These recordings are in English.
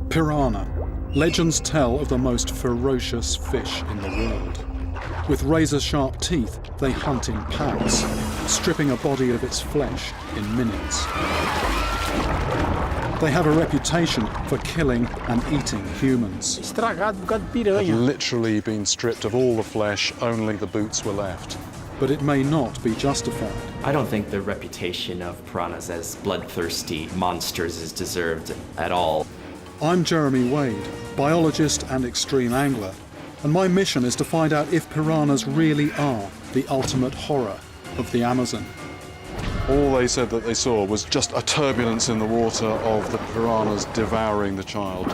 Piranha. Legends tell of the most ferocious fish in the world. With razor-sharp teeth, they hunt in packs, stripping a body of its flesh in minutes. They have a reputation for killing and eating humans. Estragado por causa de piranha. Had literally been stripped of all the flesh, only the boots were left. But it may not be justified. I don't think the reputation of piranhas as bloodthirsty monsters is deserved at all. I'm Jeremy Wade, biologist and extreme angler, and my mission is to find out if piranhas really are the ultimate horror of the Amazon. All they said that they saw was just a turbulence in the water of the piranhas devouring the child.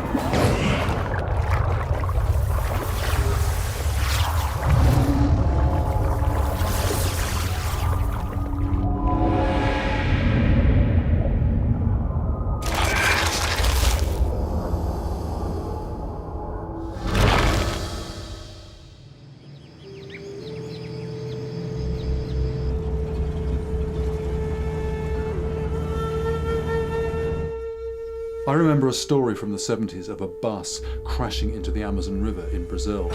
I remember a story from the 70s of a bus crashing into the Amazon River in Brazil.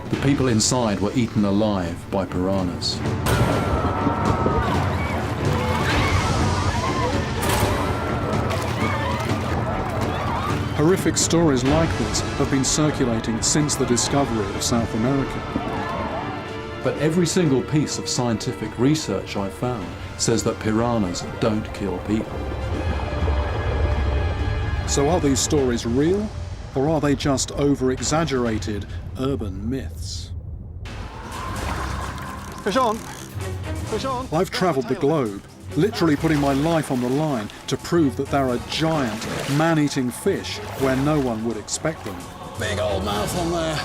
The people inside were eaten alive by piranhas. Horrific stories like this have been circulating since the discovery of South America. But every single piece of scientific research I've found says that piranhas don't kill people. So are these stories real, or are they just over-exaggerated urban myths? Fish on! Fish on! I've travelled the globe, literally putting my life on the line to prove that there are giant, man-eating fish where no one would expect them. Big old mouth on there.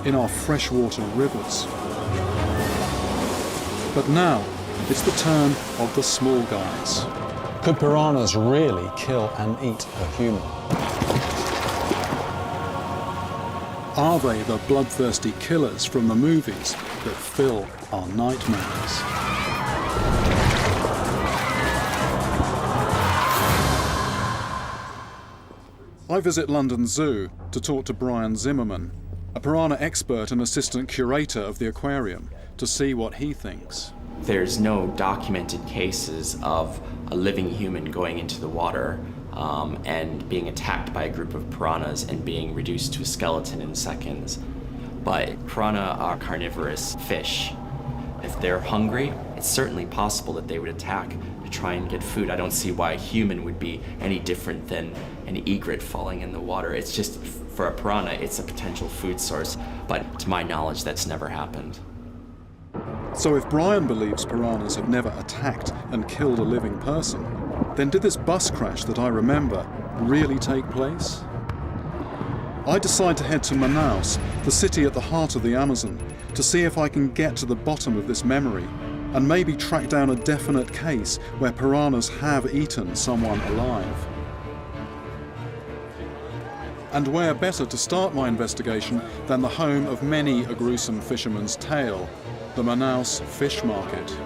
In our freshwater rivers. But now, it's the turn of the small guys. Could piranhas really kill and eat a human? Are they the bloodthirsty killers from the movies that fill our nightmares? I visit London Zoo to talk to Brian Zimmerman, a piranha expert and assistant curator of the aquarium, to see what he thinks. There's no documented cases of a living human going into the water and being attacked by a group of piranhas and being reduced to a skeleton in seconds. But piranha are carnivorous fish. If they're hungry, it's certainly possible that they would attack to try and get food. I don't see why a human would be any different than an egret falling in the water. It's just, for a piranha, it's a potential food source, but to my knowledge, that's never happened. So if Brian believes piranhas have never attacked and killed a living person, then did this bus crash that I remember really take place? I decide to head to Manaus, the city at the heart of the Amazon, to see if I can get to the bottom of this memory and maybe track down a definite case where piranhas have eaten someone alive. And where better to start my investigation than the home of many a gruesome fisherman's tale, the Manaus Fish Market.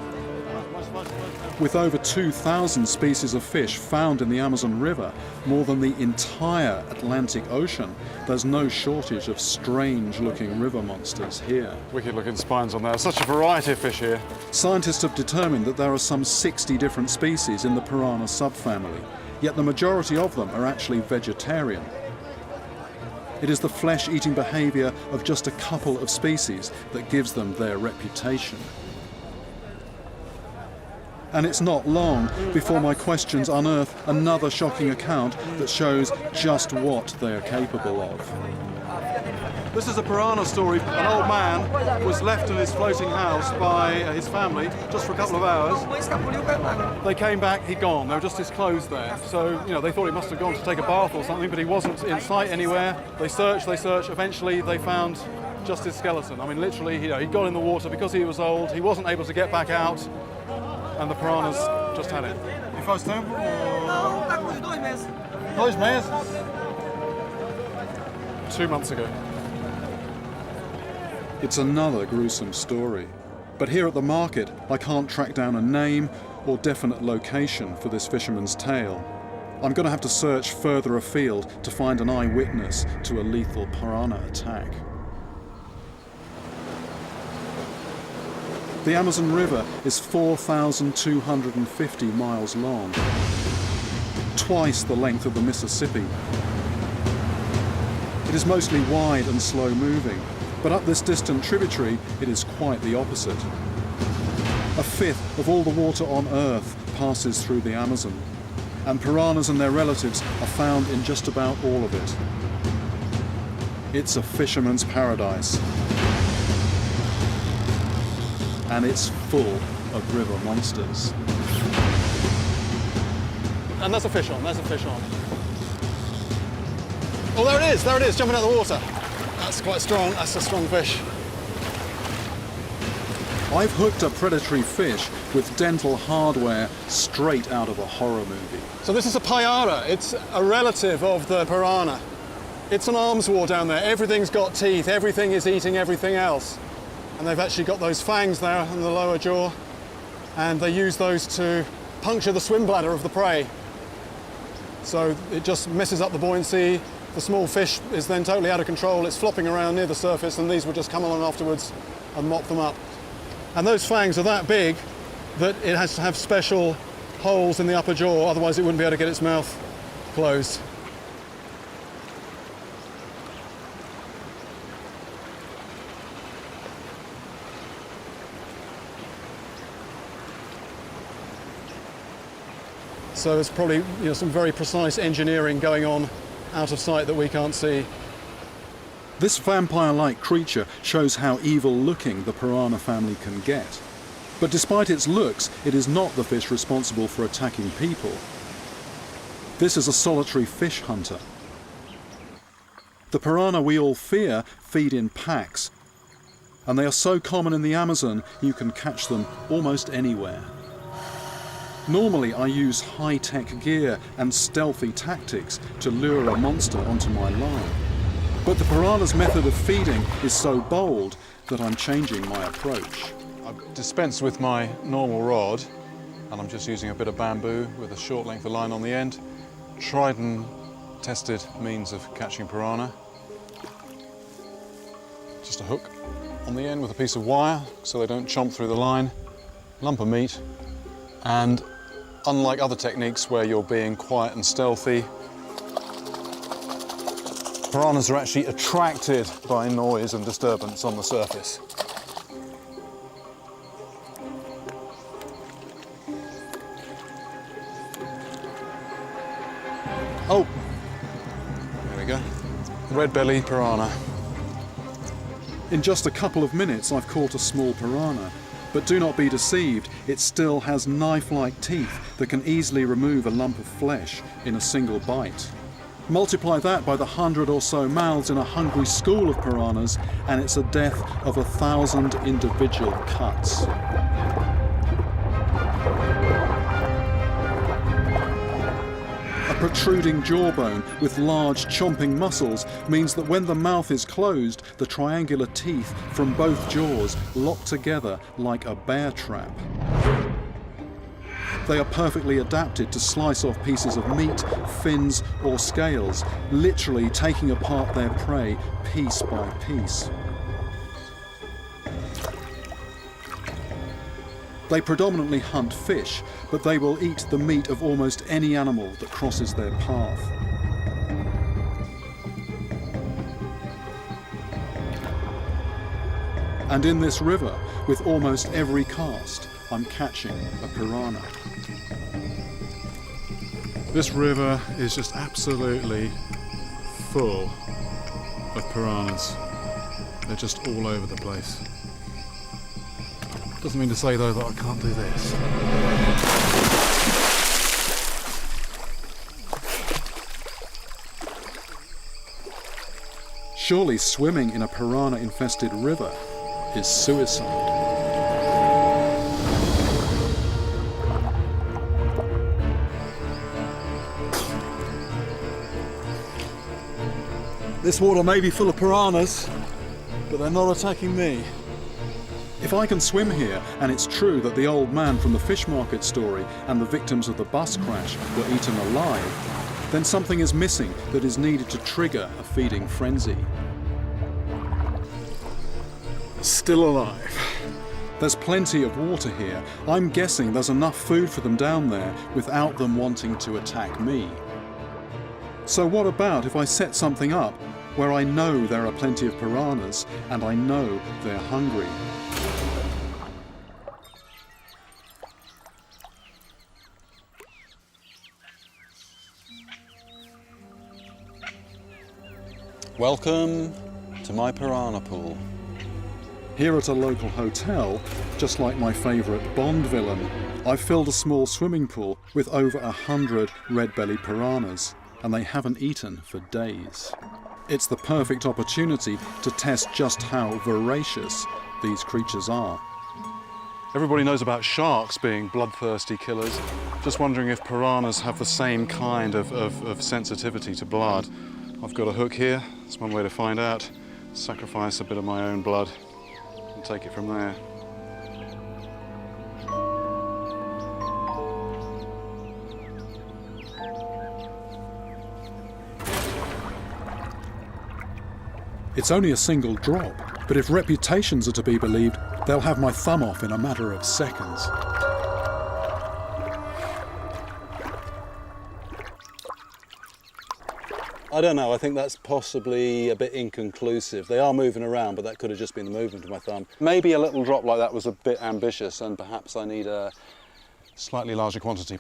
With over 2,000 species of fish found in the Amazon River, more than the entire Atlantic Ocean, there's no shortage of strange-looking river monsters here. Wicked-looking spines on there. Such a variety of fish here. Scientists have determined that there are some 60 different species in the piranha subfamily, yet the majority of them are actually vegetarian. It is the flesh-eating behaviour of just a couple of species that gives them their reputation. And it's not long before my questions unearth another shocking account that shows just what they are capable of. This is a piranha story. An old man was left in his floating house by his family just for a couple of hours. They came back, he'd gone. There were just his clothes there. So, they thought he must have gone to take a bath or something, but he wasn't in sight anywhere. They searched. Eventually, they found just his skeleton. I mean, literally, he'd got in the water because he was old. He wasn't able to get back out, and the piranhas just had it. E faz tempo? Não, tá com uns 2 meses. 2 meses? 2 months ago. It's another gruesome story. But here at the market, I can't track down a name or definite location for this fisherman's tale. I'm going to have to search further afield to find an eyewitness to a lethal piranha attack. The Amazon River is 4,250 miles long, twice the length of the Mississippi. It is mostly wide and slow-moving, but up this distant tributary, it is quite the opposite. A fifth of all the water on Earth passes through the Amazon, and piranhas and their relatives are found in just about all of it. It's a fisherman's paradise. And it's full of river monsters. And there's a fish on, there's a fish on. Oh, there it is, jumping out of the water. That's quite strong, that's a strong fish. I've hooked a predatory fish with dental hardware straight out of a horror movie. So this is a piranha, it's a relative of the piranha. It's an arms war down there, everything's got teeth, everything is eating everything else. And they've actually got those fangs there in the lower jaw, and they use those to puncture the swim bladder of the prey. So it just messes up the buoyancy. The small fish is then totally out of control. It's flopping around near the surface, and these will just come along afterwards and mop them up. And those fangs are that big that it has to have special holes in the upper jaw, otherwise it wouldn't be able to get its mouth closed. So there's probably some very precise engineering going on out of sight that we can't see. This vampire-like creature shows how evil-looking the piranha family can get. But despite its looks, it is not the fish responsible for attacking people. This is a solitary fish hunter. The piranha we all fear feed in packs, and they are so common in the Amazon you can catch them almost anywhere. Normally I use high-tech gear and stealthy tactics to lure a monster onto my line. But the piranha's method of feeding is so bold that I'm changing my approach. I've dispensed with my normal rod, and I'm just using a bit of bamboo with a short length of line on the end. Tried and tested means of catching piranha. Just a hook on the end with a piece of wire so they don't chomp through the line. Lump of meat, and unlike other techniques where you're being quiet and stealthy, piranhas are actually attracted by noise and disturbance on the surface. Oh, there we go. Red belly piranha. In just a couple of minutes I've caught a small piranha. But do not be deceived, it still has knife-like teeth that can easily remove a lump of flesh in a single bite. Multiply that by the 100 or so mouths in a hungry school of piranhas, and it's a death of 1,000 individual cuts. A protruding jawbone with large chomping muscles means that when the mouth is closed, the triangular teeth from both jaws lock together like a bear trap. They are perfectly adapted to slice off pieces of meat, fins or scales, literally taking apart their prey piece by piece. They predominantly hunt fish, but they will eat the meat of almost any animal that crosses their path. And in this river, with almost every cast, I'm catching a piranha. This river is just absolutely full of piranhas. They're just all over the place. Doesn't mean to say though that I can't do this. Surely swimming in a piranha-infested river is suicide. This water may be full of piranhas, but they're not attacking me. If I can swim here, and it's true that the old man from the fish market story and the victims of the bus crash were eaten alive, then something is missing that is needed to trigger a feeding frenzy. Still alive. There's plenty of water here. I'm guessing there's enough food for them down there without them wanting to attack me. So what about if I set something up where I know there are plenty of piranhas and I know they're hungry? Welcome to my piranha pool. Here at a local hotel, just like my favourite Bond villain, I've filled a small swimming pool with over 100 red-bellied piranhas, and they haven't eaten for days. It's the perfect opportunity to test just how voracious these creatures are. Everybody knows about sharks being bloodthirsty killers. Just wondering if piranhas have the same kind of sensitivity to blood. I've got a hook here. That's one way to find out. Sacrifice a bit of my own blood and take it from there. It's only a single drop, but if reputations are to be believed, they'll have my thumb off in a matter of seconds. I don't know, I think that's possibly a bit inconclusive. They are moving around, but that could have just been the movement of my thumb. Maybe a little drop like that was a bit ambitious, and perhaps I need a Slightly larger quantity.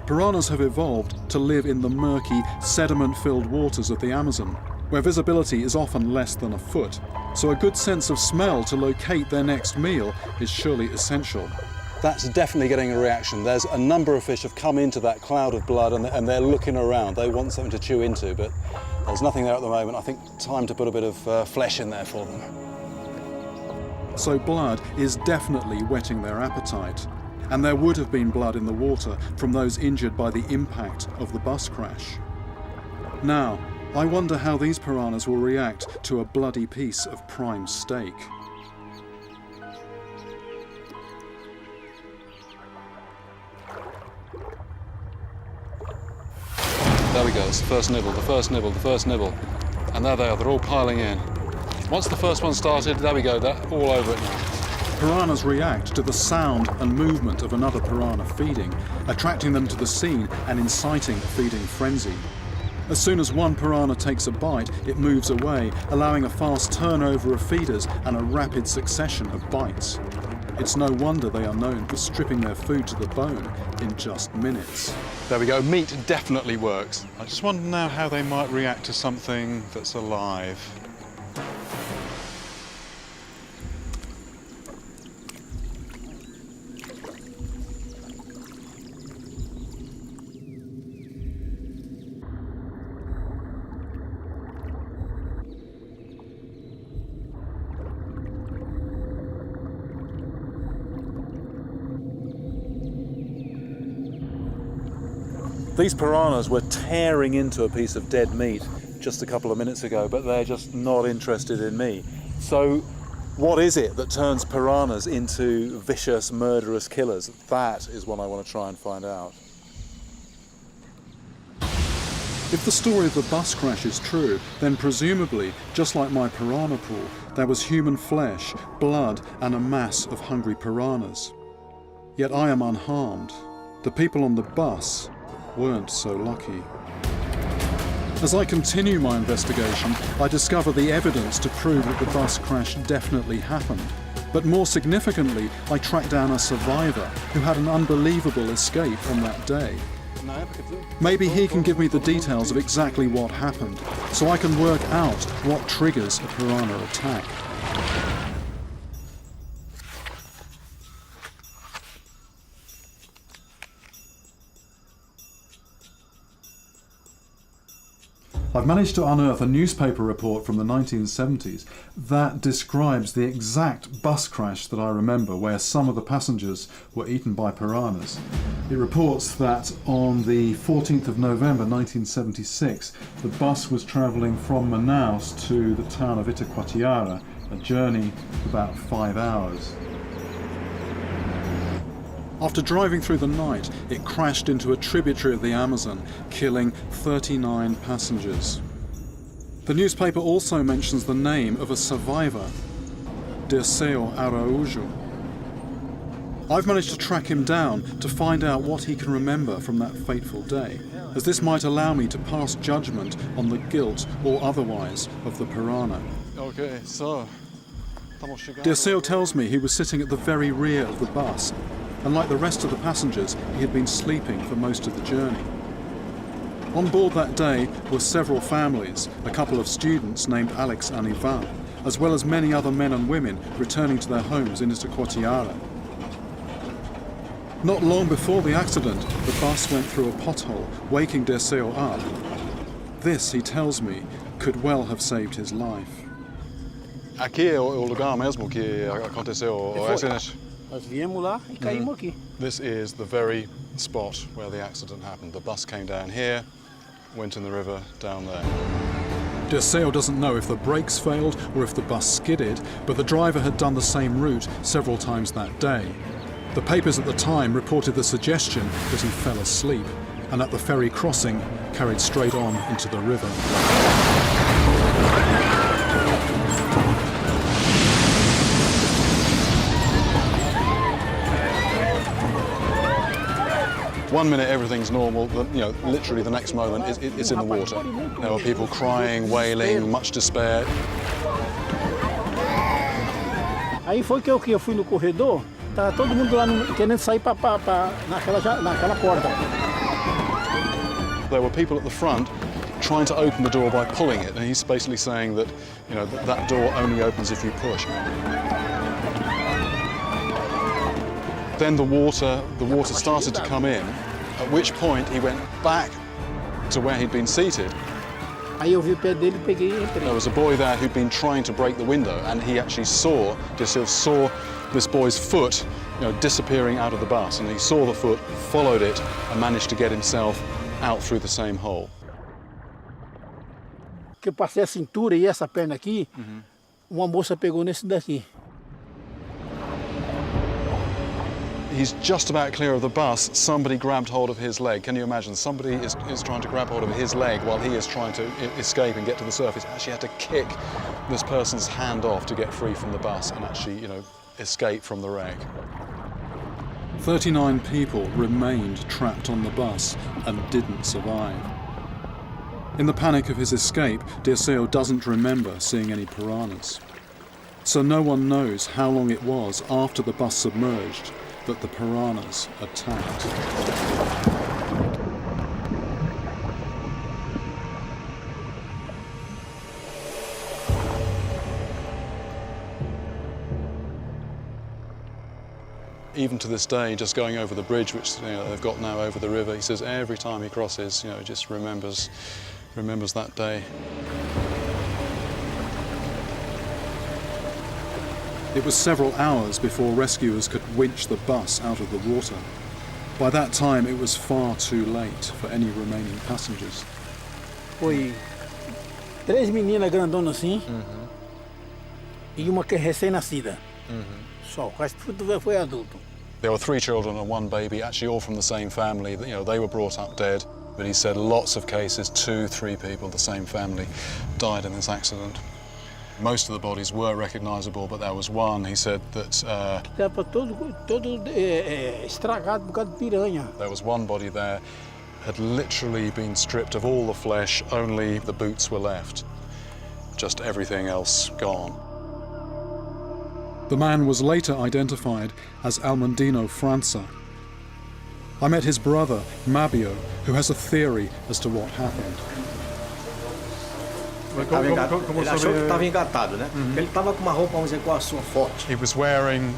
Piranhas have evolved to live in the murky, sediment-filled waters of the Amazon, where visibility is often less than a foot, so a good sense of smell to locate their next meal is surely essential. That's definitely getting a reaction. There's a number of fish have come into that cloud of blood and they're looking around. They want something to chew into, but there's nothing there at the moment. I think time to put a bit of flesh in there for them. So blood is definitely whetting their appetite. And there would have been blood in the water from those injured by the impact of the bus crash. Now, I wonder how these piranhas will react to a bloody piece of prime steak. There we go, it's the first nibble, the first nibble, the first nibble. And there they are, they're all piling in. Once the first one started, there we go, they're all over it now. Piranhas react to the sound and movement of another piranha feeding, attracting them to the scene and inciting a feeding frenzy. As soon as one piranha takes a bite, it moves away, allowing a fast turnover of feeders and a rapid succession of bites. It's no wonder they are known for stripping their food to the bone in just minutes. There we go, meat definitely works. I just wonder now how they might react to something that's alive. These piranhas were tearing into a piece of dead meat just a couple of minutes ago, but they're just not interested in me. So what is it that turns piranhas into vicious, murderous killers? That is what I want to try and find out. If the story of the bus crash is true, then presumably, just like my piranha pool, there was human flesh, blood, and a mass of hungry piranhas. Yet I am unharmed. The people on the bus weren't so lucky. As I continue my investigation, I discover the evidence to prove that the bus crash definitely happened. But more significantly, I track down a survivor who had an unbelievable escape on that day. Maybe he can give me the details of exactly what happened, so I can work out what triggers a piranha attack. I've managed to unearth a newspaper report from the 1970s that describes the exact bus crash that I remember, where some of the passengers were eaten by piranhas. It reports that on the 14th of November 1976, the bus was travelling from Manaus to the town of Itacoatiara, a journey of about 5 hours. After driving through the night, it crashed into a tributary of the Amazon, killing 39 passengers. The newspaper also mentions the name of a survivor, Dirceu Araújo. I've managed to track him down to find out what he can remember from that fateful day, as this might allow me to pass judgment on the guilt or otherwise of the piranha. Okay, so... Dirceu tells me he was sitting at the very rear of the bus, and like the rest of the passengers, he had been sleeping for most of the journey. On board that day were several families, a couple of students named Alex and Ivan, as well as many other men and women returning to their homes in Itacoatiara. Not long before the accident, the bus went through a pothole, waking Dirceu up. This, he tells me, could well have saved his life. Aqui é o lugar mesmo que aconteceu o acidente. Nós viemos lá e caímos aqui. This is the very spot where the accident happened. The bus came down here, went in the river down there. Dirceu doesn't know if the brakes failed or if the bus skidded, but the driver had done the same route several times that day. The papers at the time reported the suggestion that he fell asleep, and at the ferry crossing carried straight on into the river. 1 minute everything's normal, literally the next moment it's in the water. There were people crying, wailing, much despair. Aí foi que eu fui no corredor, tá todo mundo lá querendo sair naquela porta. There were people at the front trying to open the door by pulling it, and he's basically saying that, that door only opens if you push. Then the water started to come in, at which point he went back to where he'd been seated. Aí eu vi o pé dele, peguei e entrei. There was a boy there who'd been trying to break the window, and he actually saw this boy's foot, disappearing out of the bus, and he saw the foot, followed it, and managed to get himself out through the same hole. Que eu passei a cintura e essa perna aqui, uma moça pegou nesse daqui. He's just about clear of the bus, somebody grabbed hold of his leg. Can you imagine? Somebody is trying to grab hold of his leg while he is trying to escape and get to the surface. Actually had to kick this person's hand off to get free from the bus and actually, escape from the wreck. 39 people remained trapped on the bus and didn't survive. In the panic of his escape, Dirceu doesn't remember seeing any piranhas. So no one knows how long it was after the bus submerged that the piranhas attacked. Even to this day, just going over the bridge, which they've got now over the river, he says every time he crosses, just remembers that day. It was several hours before rescuers could winch the bus out of the water. By that time, it was far too late for any remaining passengers. Foi 3 meninas grandonas assim, e uma que é recém-nascida. Só, o resto tudo foi adulto. There were 3 children and 1 baby, actually all from the same family. They were brought up dead, but he said lots of cases, 2, 3 people, the same family, died in this accident. Most of the bodies were recognisable, but there was one, he said, that... Estava todo estragado por causa de piranha. There was one body there, had literally been stripped of all the flesh, only the boots were left. Just everything else gone. The man was later identified as Almandino França. I met his brother, Mabio, who has a theory as to what happened. Ele achou que estava engatado, né? Ele estava com uma roupa, vamos dizer, com a sua forte. He was wearing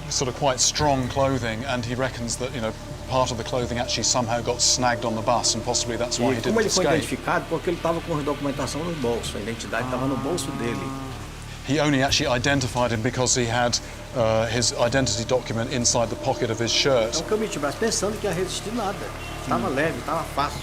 sort of quite strong clothing, and he reckons that, you know, part of the clothing actually somehow got snagged on the bus, and possibly that's why he E didn't como ele foi escape. identificado, porque ele estava com a documentação no bolso, a identidade estava no bolso dele. He only actually identified him because he had his identity document inside the pocket of his shirt. Então, que eu meti o braço pensando que ia resistir nada. Estava leve, estava fácil.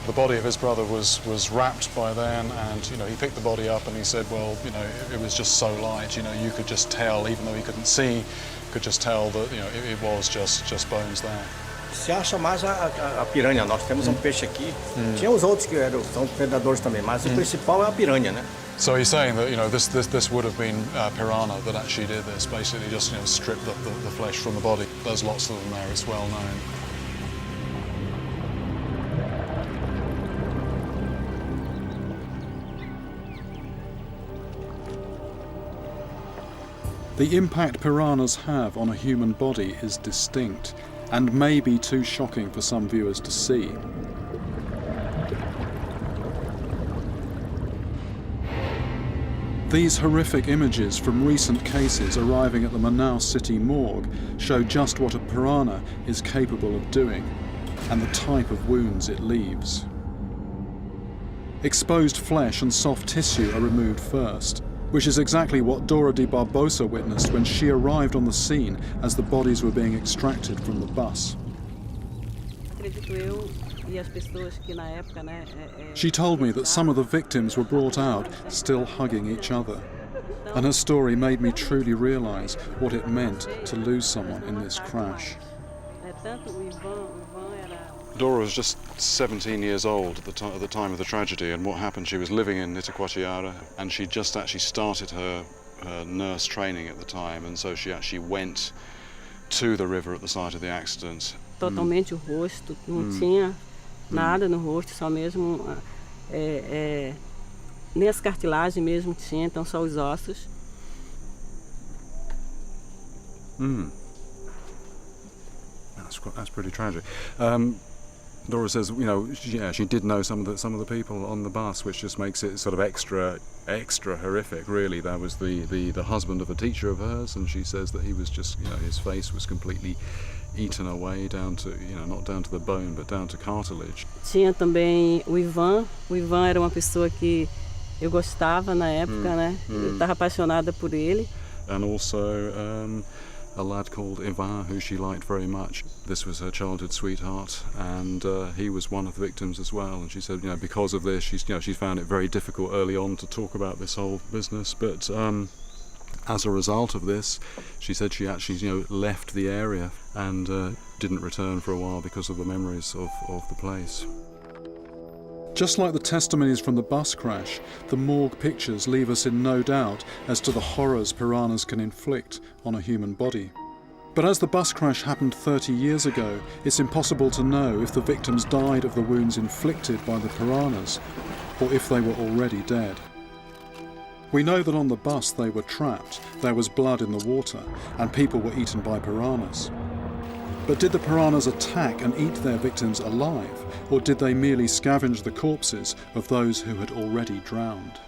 The body of his brother was wrapped by then, and you know, he picked the body up and he said, well, you know, it was just so light, you know, you could just tell, even though he couldn't see, could just tell that, you know, it was just bones there. Se acha mais a piranha. Nós temos um peixe aqui. Tinha os outros que são predadores também, mas o principal é a piranha, né? So he's saying that, you know, this would have been Piranha that actually did this, basically just, you know, stripped the flesh from the body. There's lots of them there, it's well known. The impact piranhas have on a human body is distinct and may be too shocking for some viewers to see. These horrific images from recent cases arriving at the Manaus City morgue show just what a piranha is capable of doing and the type of wounds it leaves. Exposed flesh and soft tissue are removed first, which is exactly what Dora de Barbosa witnessed when she arrived on the scene as the bodies were being extracted from the bus. She told me that some of the victims were brought out still hugging each other, and her story made me truly realise what it meant to lose someone in this crash. Dora was just 17 years old at the time of the tragedy, and what happened, she was living in Itacoatiara, and she just actually started her nurse training at the time, and so she actually went to the river at the site of the accident. Totalmente o rosto, não tinha nada no rosto, só mesmo nem as cartilagens mesmo tinha, então só os ossos. That's pretty tragic. Dora says, you know, she did know some of the people on the bus, which just makes it sort of extra horrific. Really, that was the husband of a teacher of hers, and she says that he was just, you know, his face was completely eaten away down to, you know, not down to the bone, but down to cartilage. Tinha também o Ivan. O Ivan era uma pessoa que eu gostava na época, né? Eu estava apaixonada por ele. And also a lad called Ivan, who she liked very much. This was her childhood sweetheart, and he was one of the victims as well. And she said, you know, because of this, she found it very difficult early on to talk about this whole business. But as a result of this, she said she actually, you know, left the area and didn't return for a while because of the memories of the place. Just like the testimonies from the bus crash, the morgue pictures leave us in no doubt as to the horrors piranhas can inflict on a human body. But as the bus crash happened 30 years ago, it's impossible to know if the victims died of the wounds inflicted by the piranhas, or if they were already dead. We know that on the bus they were trapped, there was blood in the water, and people were eaten by piranhas. But did the piranhas attack and eat their victims alive, or did they merely scavenge the corpses of those who had already drowned?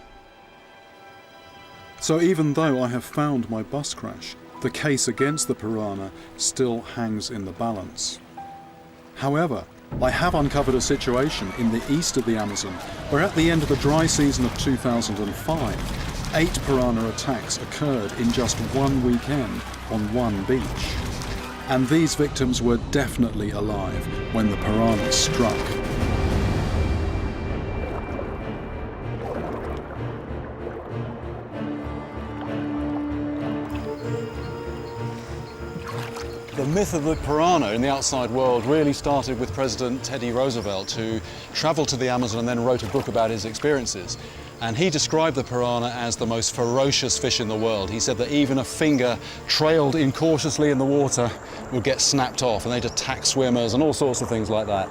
So even though I have found my bus crash, the case against the piranha still hangs in the balance. However, I have uncovered a situation in the east of the Amazon where at the end of the dry season of 2005, 8 piranha attacks occurred in just one weekend on one beach. And these victims were definitely alive when the piranhas struck. The myth of the piranha in the outside world really started with President Teddy Roosevelt, who travelled to the Amazon and then wrote a book about his experiences. And he described the piranha as the most ferocious fish in the world. He said that even a finger trailed incautiously in the water would get snapped off, and they'd attack swimmers and all sorts of things like that.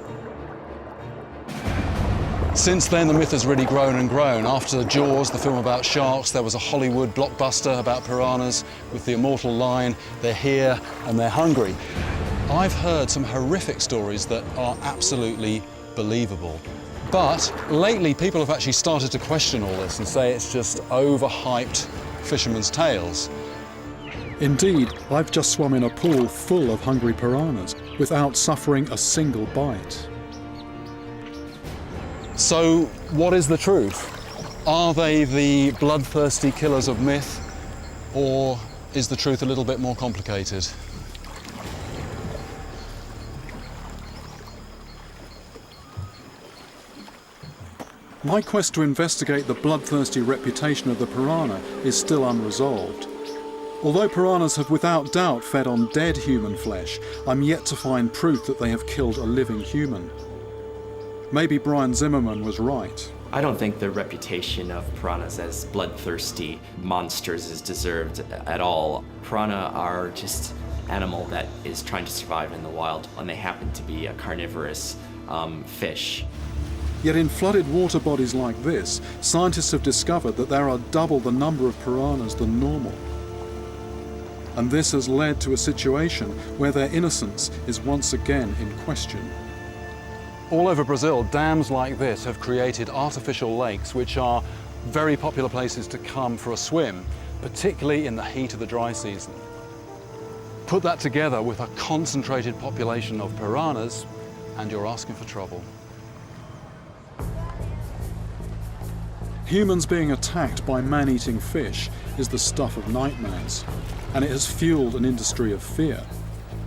Since then, the myth has really grown and grown. After Jaws, the film about sharks, there was a Hollywood blockbuster about piranhas with the immortal line, "They're here and they're hungry." I've heard some horrific stories that are absolutely believable. But lately people have actually started to question all this and say it's just overhyped fishermen's tales. Indeed, I've just swum in a pool full of hungry piranhas without suffering a single bite. So what is the truth? Are they the bloodthirsty killers of myth, or is the truth a little bit more complicated? My quest to investigate the bloodthirsty reputation of the piranha is still unresolved. Although piranhas have without doubt fed on dead human flesh, I'm yet to find proof that they have killed a living human. Maybe Brian Zimmerman was right. I don't think the reputation of piranhas as bloodthirsty monsters is deserved at all. Piranha are just an animal that is trying to survive in the wild, and they happen to be a carnivorous fish. Yet in flooded water bodies like this, scientists have discovered that there are double the number of piranhas than normal. And this has led to a situation where their innocence is once again in question. All over Brazil, dams like this have created artificial lakes which are very popular places to come for a swim, particularly in the heat of the dry season. Put that together with a concentrated population of piranhas and you're asking for trouble. Humans being attacked by man-eating fish is the stuff of nightmares, and it has fueled an industry of fear,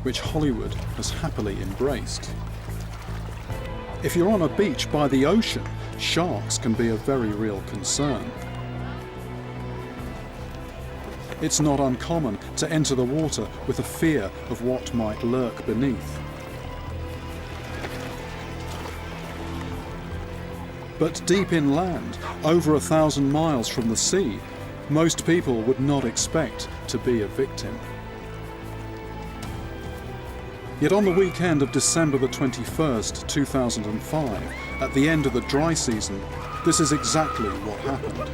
which Hollywood has happily embraced. If you're on a beach by the ocean, sharks can be a very real concern. It's not uncommon to enter the water with a fear of what might lurk beneath. But deep inland, over 1,000 miles from the sea, most people would not expect to be a victim. Yet on the weekend of December the 21st, 2005, at the end of the dry season, this is exactly what happened.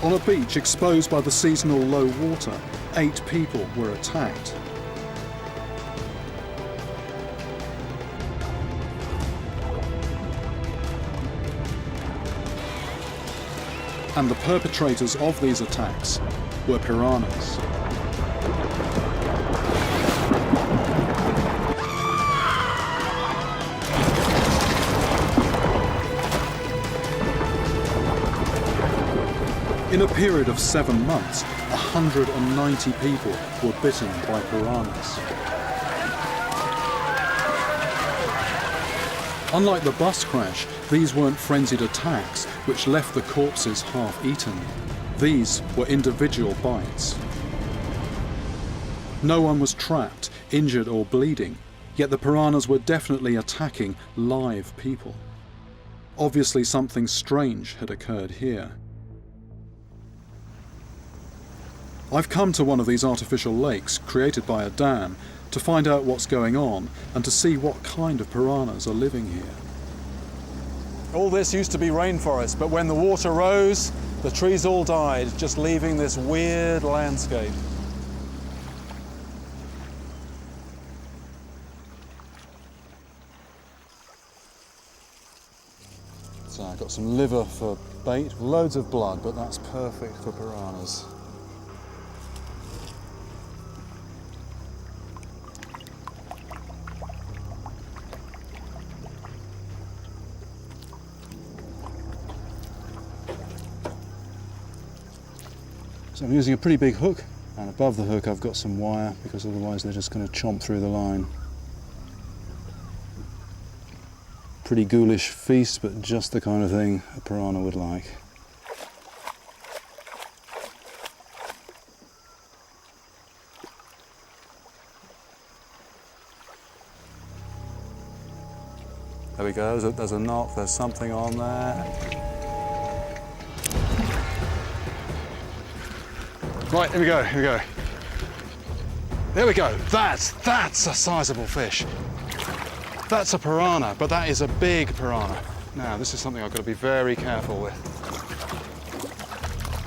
On a beach exposed by the seasonal low water, 8 people were attacked. And the perpetrators of these attacks were piranhas. In a period of 7 months, 190 people were bitten by piranhas. Unlike the bus crash, these weren't frenzied attacks which left the corpses half-eaten. These were individual bites. No one was trapped, injured or bleeding, yet the piranhas were definitely attacking live people. Obviously something strange had occurred here. I've come to one of these artificial lakes created by a dam to find out what's going on and to see what kind of piranhas are living here. All this used to be rainforest, but when the water rose, the trees all died, just leaving this weird landscape. So I've got some liver for bait, loads of blood, but that's perfect for piranhas. So I'm using a pretty big hook, and above the hook I've got some wire because otherwise they're just going to chomp through the line. Pretty ghoulish feast, but just the kind of thing a piranha would like. There we go, there's a knot, there's something on there. Right, here we go, here we go. There we go, that's a sizable fish. That's a piranha, but that is a big piranha. Now, this is something I've got to be very careful with.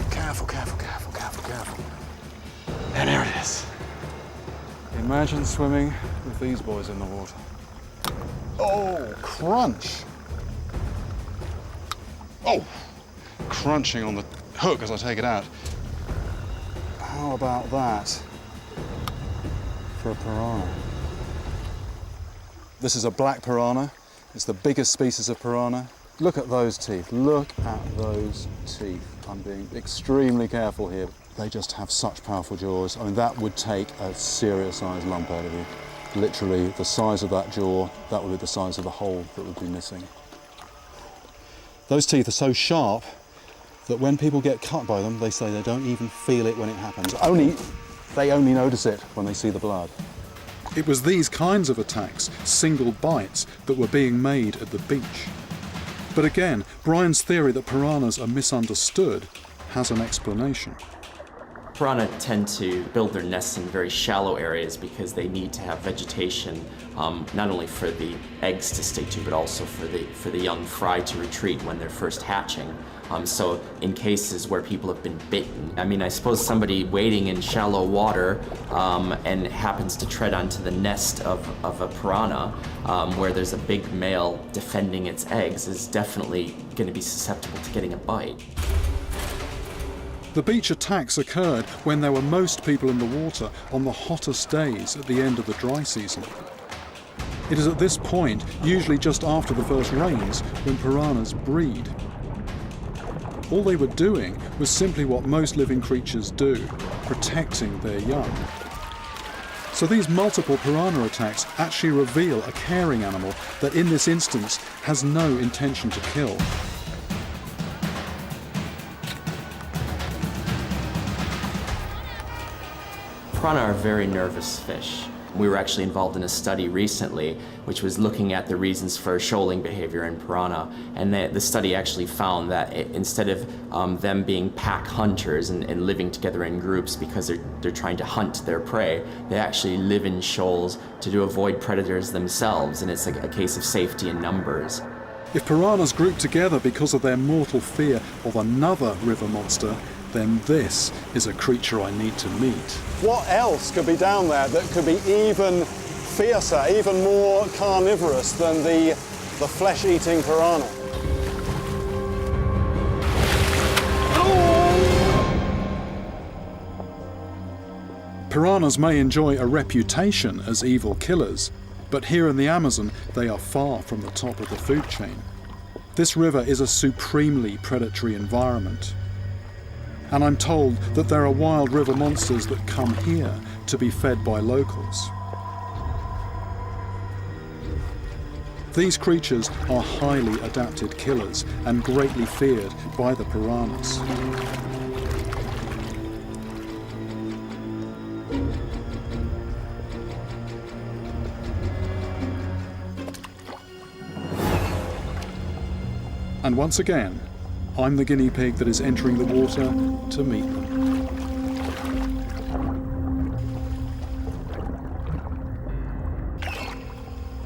Careful, careful, careful, careful, careful. And there it is. Imagine swimming with these boys in the water. Oh, crunch! Oh! Crunching on the hook as I take it out. How about that for a piranha? This is a black piranha. It's the biggest species of piranha. Look at those teeth. Look at those teeth. I'm being extremely careful here. They just have such powerful jaws. I mean, that would take a serious sized lump out of you. Literally, the size of that jaw, that would be the size of the hole that would be missing. Those teeth are so sharp that when people get cut by them, they say they don't even feel it when it happens. They only notice it when they see the blood. It was these kinds of attacks, single bites, that were being made at the beach. But again, Brian's theory that piranhas are misunderstood has an explanation. Piranha tend to build their nests in very shallow areas because they need to have vegetation, not only for the eggs to stick to, but also for the young fry to retreat when they're first hatching. So in cases where people have been bitten, I mean, I suppose somebody wading in shallow water and happens to tread onto the nest of a piranha, where there's a big male defending its eggs, is definitely going to be susceptible to getting a bite. The beach attacks occurred when there were most people in the water on the hottest days at the end of the dry season. It is at this point, usually just after the first rains, when piranhas breed. All they were doing was simply what most living creatures do, protecting their young. So these multiple piranha attacks actually reveal a caring animal that in this instance has no intention to kill. Piranha are very nervous fish. We were actually involved in a study recently which was looking at the reasons for shoaling behavior in piranha, and the study actually found that instead of them being pack hunters and living together in groups because they're trying to hunt their prey, they actually live in shoals to avoid predators themselves, and it's a case of safety in numbers. If piranhas group together because of their mortal fear of another river monster, then this is a creature I need to meet. What else could be down there that could be even fiercer, even more carnivorous than the flesh-eating piranha? Piranhas may enjoy a reputation as evil killers, but here in the Amazon, they are far from the top of the food chain. This river is a supremely predatory environment. And I'm told that there are wild river monsters that come here to be fed by locals. These creatures are highly adapted killers and greatly feared by the piranhas. And once again, I'm the guinea pig that is entering the water to meet them.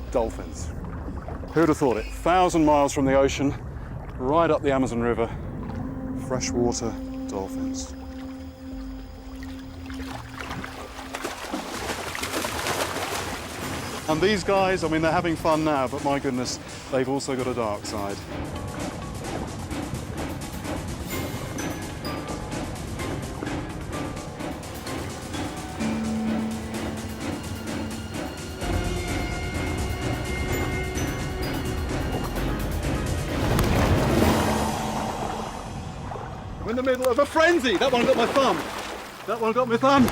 Dolphins. Who'd have thought it? 1,000 miles from the ocean, right up the Amazon River, freshwater dolphins. And these guys, I mean, they're having fun now, but my goodness, they've also got a dark side. I'm in the middle of a frenzy. That one got my thumb. That one got my thumb.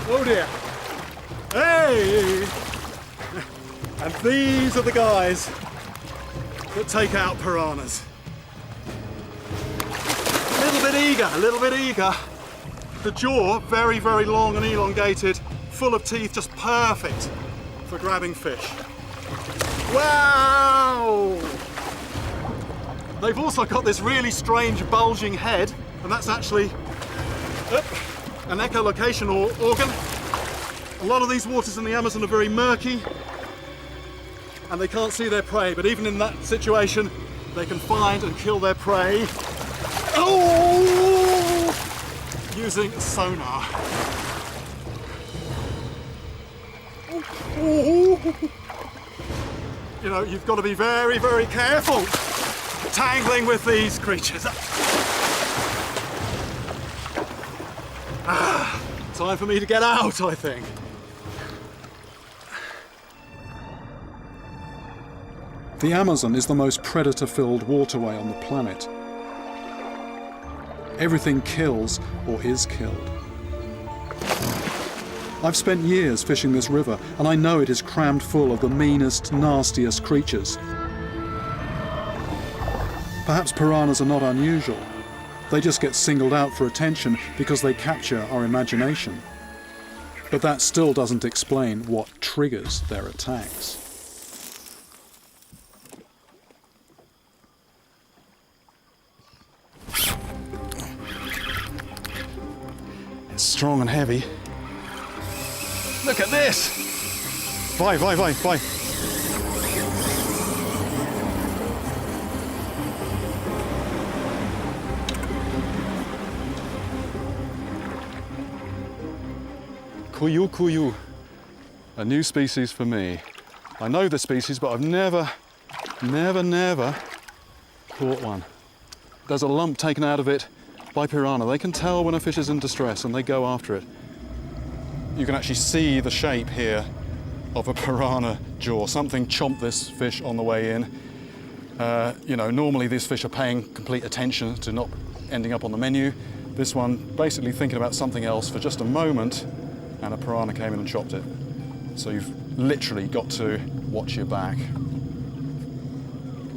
Oh dear. Hey! And these are the guys that take out piranhas. A little bit eager. The jaw, very, very long and elongated, full of teeth, just perfect for grabbing fish. Wow! They've also got this really strange bulging head, and that's actually an echolocation organ. A lot of these waters in the Amazon are very murky, and they can't see their prey, but even in that situation, they can find and kill their prey using sonar. Ooh. You know, you've got to be very, very careful tangling with these creatures. Time for me to get out, I think. The Amazon is the most predator-filled waterway on the planet. Everything kills or is killed. I've spent years fishing this river, and I know it is crammed full of the meanest, nastiest creatures. Perhaps piranhas are not unusual. They just get singled out for attention because they capture our imagination. But that still doesn't explain what triggers their attacks. It's strong and heavy. Look at this! Vai. Kuyu. A new species for me. I know the species, but I've never caught one. There's a lump taken out of it by piranha. They can tell when a fish is in distress and they go after it. You can actually see the shape here of a piranha jaw. Something chomped this fish on the way in. You know, normally these fish are paying complete attention to not ending up on the menu. This one basically thinking about something else for just a moment, and a piranha came in and chopped it. So you've literally got to watch your back.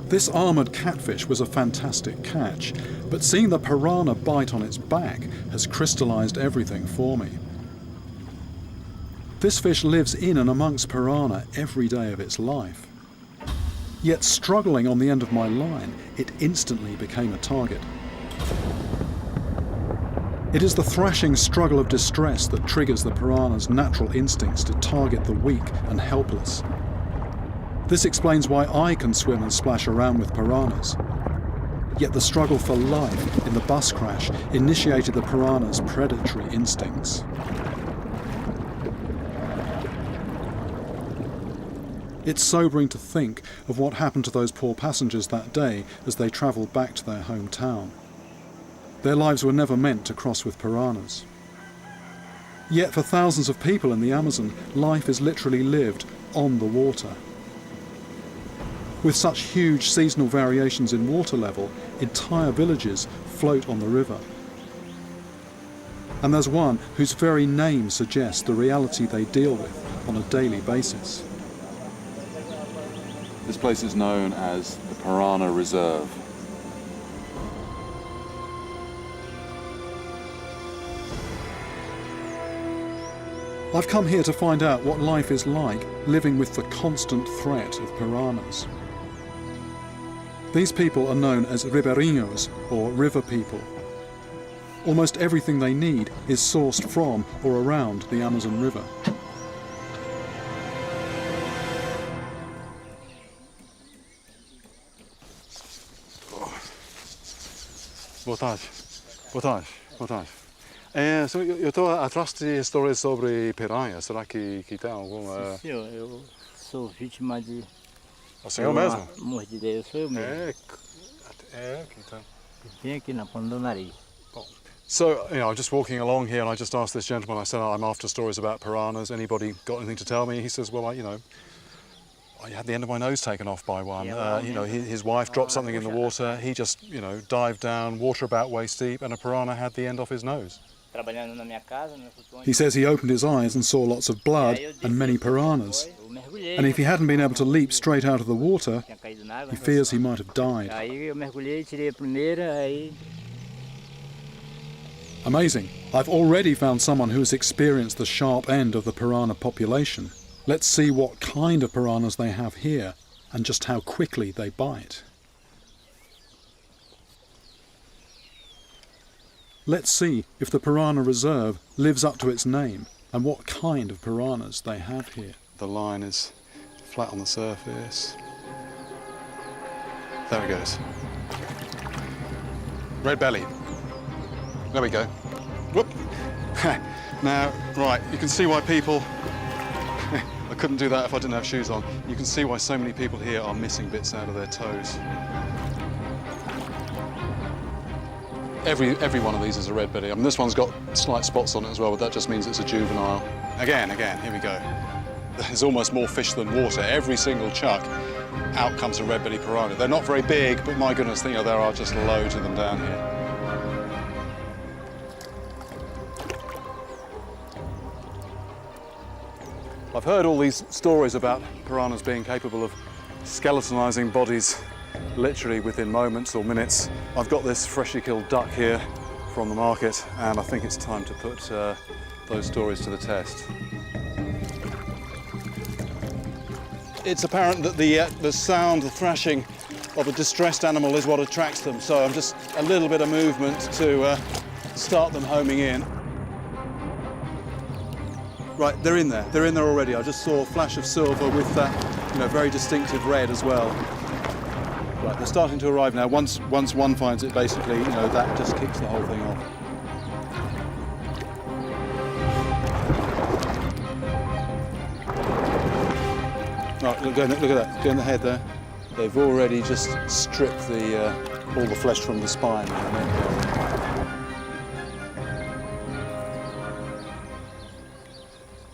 This armoured catfish was a fantastic catch, but seeing the piranha bite on its back has crystallised everything for me. This fish lives in and amongst piranha every day of its life. Yet struggling on the end of my line, it instantly became a target. It is the thrashing struggle of distress that triggers the piranha's natural instincts to target the weak and helpless. This explains why I can swim and splash around with piranhas. Yet the struggle for life in the bus crash initiated the piranha's predatory instincts. It's sobering to think of what happened to those poor passengers that day as they travelled back to their hometown. Their lives were never meant to cross with piranhas. Yet for thousands of people in the Amazon, life is literally lived on the water. With such huge seasonal variations in water level, entire villages float on the river. And there's one whose very name suggests the reality they deal with on a daily basis. This place is known as the Piranha Reserve. I've come here to find out what life is like living with the constant threat of piranhas. These people are known as ribeirinhos, or river people. Almost everything they need is sourced from or around the Amazon River. Boa tarde. Eu estou atrás de histórias sobre piranha. Será que tem alguma... Sim, eu sou vítima de... O senhor mesmo? Mordida, sou eu mesmo. Então. Vim aqui na ponta do nariz. So, you know, I'm just walking along here and I just asked this gentleman, I said, I'm after stories about piranhas. Anybody got anything to tell me? He says, well, you know, I had the end of my nose taken off by one. You know, his wife dropped something in the water. He just, you know, dived down, water about waist deep, and a piranha had the end off his nose. He says he opened his eyes and saw lots of blood and many piranhas. And if he hadn't been able to leap straight out of the water, he fears he might have died. Amazing. I've already found someone who has experienced the sharp end of the piranha population. Let's see what kind of piranhas they have here and just how quickly they bite. Let's see if the Piranha Reserve lives up to its name and what kind of piranhas they have here. The line is flat on the surface. There it goes. Red belly. There we go. Whoop. Now, right, you can see why people are couldn't do that if I didn't have shoes on. You can see why so many people here are missing bits out of their toes. Every one of these is a red belly. I mean, this one's got slight spots on it as well, but that just means it's a juvenile. Again, here we go. There's almost more fish than water. Every single chuck, out comes a red belly piranha. They're not very big, but my goodness, there are just loads of them down here. I've heard all these stories about piranhas being capable of skeletonizing bodies literally within moments or minutes. I've got this freshly killed duck here from the market, and I think it's time to put those stories to the test. It's apparent that the sound, the thrashing of a distressed animal is what attracts them, so I'm just a little bit of movement to start them homing in. Right, they're in there. They're in there already. I just saw a flash of silver with that, very distinctive red as well. Right, they're starting to arrive now. Once one finds it, basically, that just kicks the whole thing off. Right, look at that. Go in the head there. They've already just stripped all the flesh from the spine and the neck area.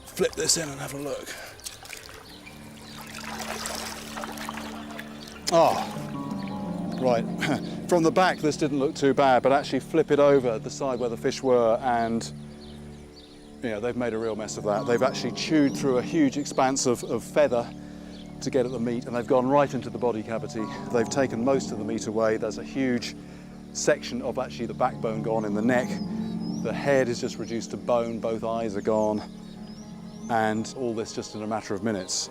Flip this in and have a look. Right. From the back this didn't look too bad, but actually flip it over the side where the fish were and they've made a real mess of that. They've actually chewed through a huge expanse of feather to get at the meat, and they've gone right into the body cavity. They've taken most of the meat away. There's a huge section of actually the backbone gone in the neck. The head is just reduced to bone, both eyes are gone. And all this just in a matter of minutes.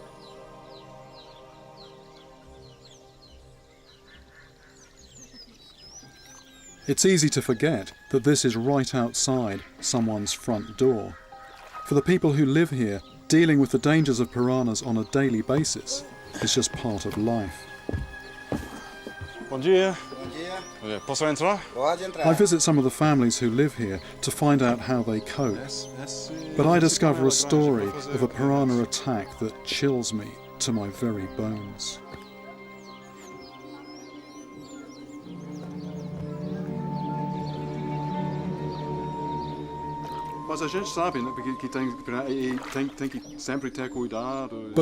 It's easy to forget that this is right outside someone's front door. For the people who live here, dealing with the dangers of piranhas on a daily basis is just part of life. Bom dia. Bom dia. Posso entrar? Pode entrar. I visit some of the families who live here to find out how they cope. But I discover a story of a piranha attack that chills me to my very bones. But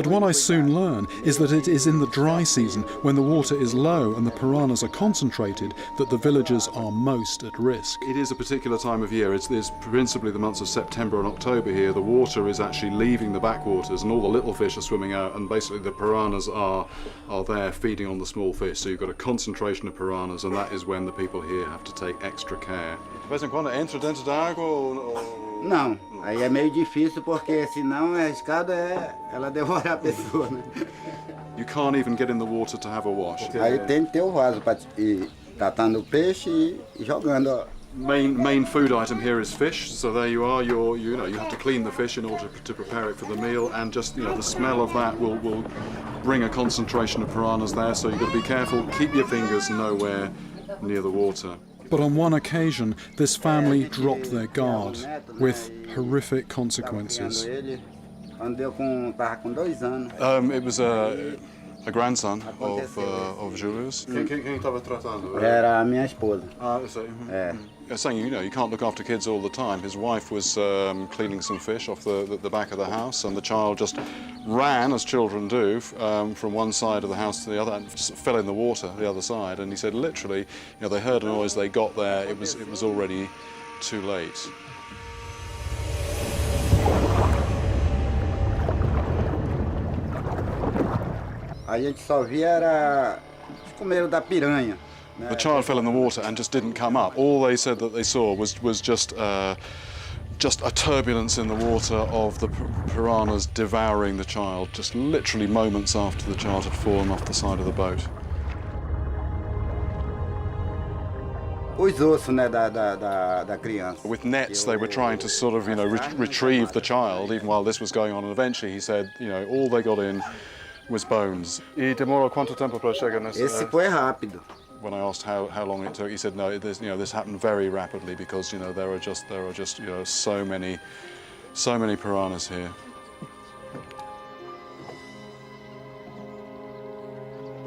what I soon learn is that it is in the dry season, when the water is low and the piranhas are concentrated, that the villagers are most at risk. It is a particular time of year. It's principally the months of September and October here. The water is actually leaving the backwaters and all the little fish are swimming out, and basically the piranhas are there feeding on the small fish. So you've got a concentration of piranhas, and that is when the people here have to take extra care. De vez em quando entra dentro da água ou... Não, aí é meio difícil porque senão a escada ela devora a pessoa, né? You can't even get in the water to have a wash. Aí tem que ter o vaso para ir tratando o peixe e jogando, ó. Main food item here is fish, so there you are. You have to clean the fish in order to prepare it for the meal, and just the smell of that will bring a concentration of piranhas there. So you've got to be careful. Keep your fingers nowhere near the water. But on one occasion, this family dropped their guard with horrific consequences. Ele tava com 2 anos. It was a grandson of Julius. Quem estava tratando? Era a minha esposa. Eu sei. You're saying, you can't look after kids all the time. His wife was cleaning some fish off the back of the house, and the child just ran, as children do, from one side of the house to the other, and just fell in the water the other side. And he said, literally, they heard a noise, they got there, it was already too late. A gente só via era com medo da piranha. The child fell in the water and just didn't come up. All they said that they saw was just a turbulence in the water of the piranhas devouring the child, just literally moments after the child had fallen off the side of the boat. Os ossos, né, da criança. With nets, they were trying to sort of, retrieve the child, even while this was going on. And eventually, he said, all they got in was bones. E demorou quanto tempo para chegar nesse? Esse foi rápido. When I asked how long it took, he said, no, this happened very rapidly because there are just so many piranhas here.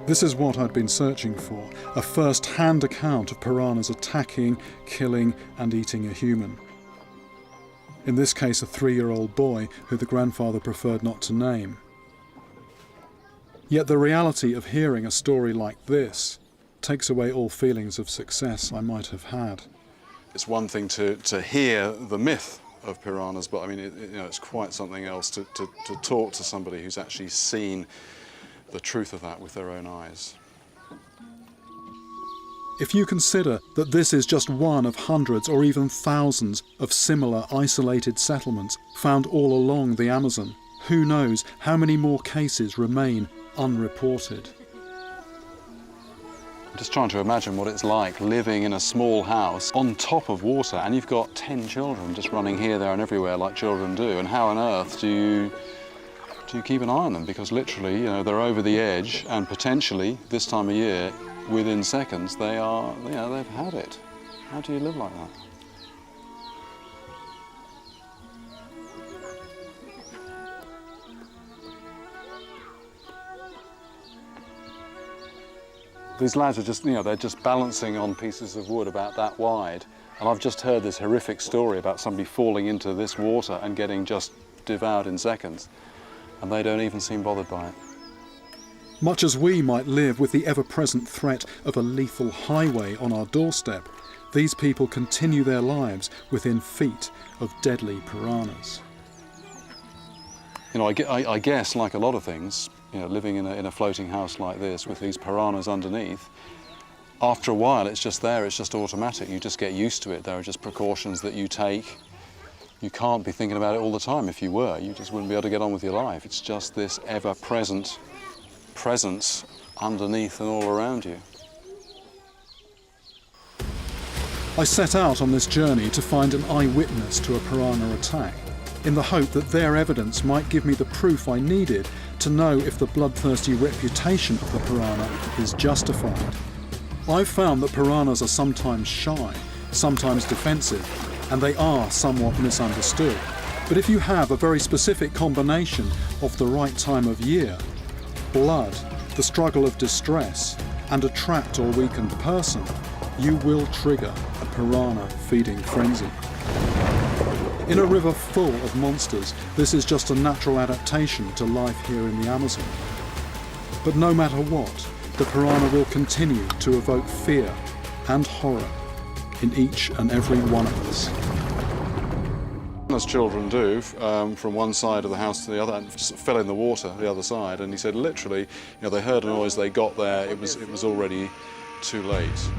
This is what I'd been searching for, a first-hand account of piranhas attacking, killing and eating a human. In this case, a 3-year-old boy who the grandfather preferred not to name. Yet the reality of hearing a story like this takes away all feelings of success I might have had. It's one thing to hear the myth of piranhas, but I mean, it's quite something else to talk to somebody who's actually seen the truth of that with their own eyes. If you consider that this is just one of hundreds or even thousands of similar isolated settlements found all along the Amazon, who knows how many more cases remain unreported. I'm just trying to imagine what it's like living in a small house on top of water, and you've got 10 children just running here, there and everywhere like children do, and how on earth do you keep an eye on them? Because literally, they're over the edge, and potentially this time of year, within seconds, they've had it. How do you live like that? These lads are just, they're just balancing on pieces of wood about that wide. And I've just heard this horrific story about somebody falling into this water and getting just devoured in seconds. And they don't even seem bothered by it. Much as we might live with the ever-present threat of a lethal highway on our doorstep, these people continue their lives within feet of deadly piranhas. I guess, like a lot of things, living in a floating house like this with these piranhas underneath, after a while it's just there, it's just automatic. You just get used to it. There are just precautions that you take. You can't be thinking about it all the time. If you were, you just wouldn't be able to get on with your life. It's just this ever-present presence underneath and all around you. I set out on this journey to find an eyewitness to a piranha attack, in the hope that their evidence might give me the proof I needed to know if the bloodthirsty reputation of the piranha is justified. I've found that piranhas are sometimes shy, sometimes defensive, and they are somewhat misunderstood. But if you have a very specific combination of the right time of year, blood, the struggle of distress, and a trapped or weakened person, you will trigger a piranha feeding frenzy. In a river full of monsters, this is just a natural adaptation to life here in the Amazon. But no matter what, the piranha will continue to evoke fear and horror in each and every one of us. As children do, from one side of the house to the other, and fell in the water the other side, and he said literally, they heard a noise, they got there, it was already too late.